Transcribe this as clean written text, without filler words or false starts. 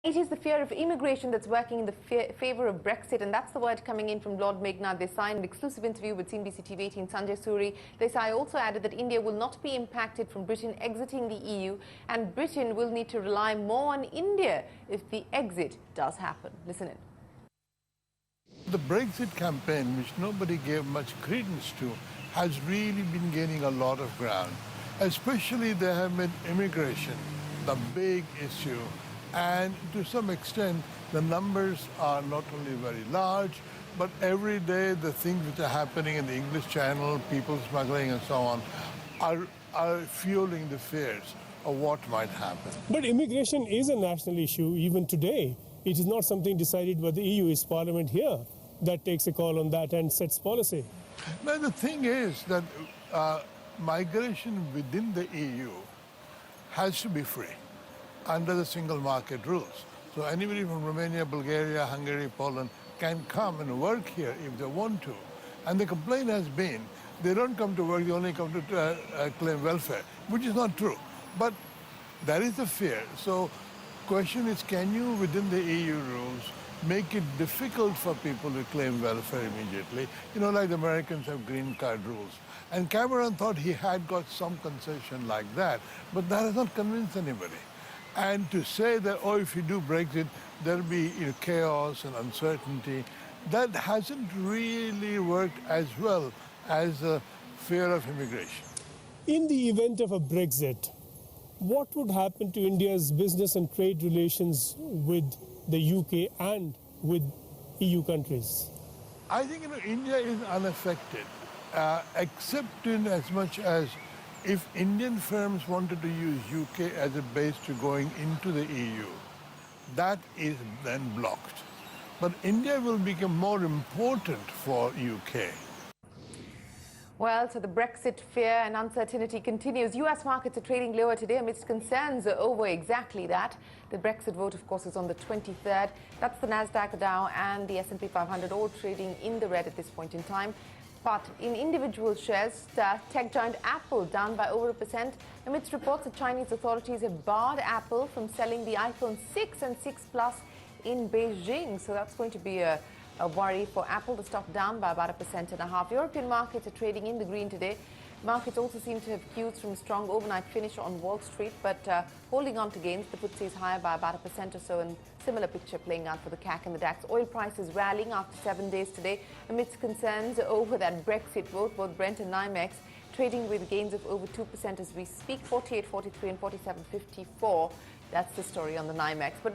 It is the fear of immigration that's working in the favour of Brexit, and that's the word coming in from Lord Meghnad Desai in an exclusive interview with CNBC-TV18 Sanjay Suri. Desai also added that India will not be impacted from Britain exiting the EU, and Britain will need to rely more on India if the exit does happen. Listen in. The Brexit campaign, which nobody gave much credence to, has really been gaining a lot of ground. Especially they have made immigration the big issue. And to some extent, the numbers are not only very large, but every day the things which are happening in the English Channel, people smuggling and so on, are fueling the fears of what might happen. But immigration is a national issue even today. It is not something decided by the EU. It's Parliament here that takes a call on that and sets policy. Now, the thing is that migration within the EU has to be free under the single market rules. So anybody from Romania, Bulgaria, Hungary, Poland can come and work here if they want to. And the complaint has been they don't come to work, they only come to claim welfare, which is not true. But there is a fear. So question is, can you, within the EU rules, make it difficult for people to claim welfare immediately? You know, like the Americans have green card rules. And Cameron thought he had got some concession like that, but that has not convinced anybody. And to say that, oh, if you do Brexit, there'll be chaos and uncertainty, that hasn't really worked as well as a fear of immigration. In the event of a Brexit, what would happen to India's business and trade relations with the UK and with EU countries? I think India is unaffected, except in as much as if Indian firms wanted to use UK as a base to going into the EU, that is then blocked. But India will become more important for UK. Well, so the Brexit fear and uncertainty continues. US markets are trading lower today amidst concerns over exactly that. The Brexit vote, of course, is on the 23rd. That's the Nasdaq, Dow and the S&P 500 all trading in the red at this point in time. But in individual shares, tech giant Apple down by over 1% amidst reports that Chinese authorities have barred Apple from selling the iPhone 6 and 6 Plus in Beijing. So that's going to be a worry for Apple. The stock down by about 1.5%. European markets are trading in the green today. Markets also seem to have cues from a strong overnight finish on Wall Street, but holding on to gains. The FTSE is higher by about 1% or so, and similar picture playing out for the CAC and the DAX. Oil prices rallying after 7 days today amidst concerns over that Brexit vote. Both Brent and NYMEX trading with gains of over 2% as we speak. 48.43 and 47.54. That's the story on the NYMEX. But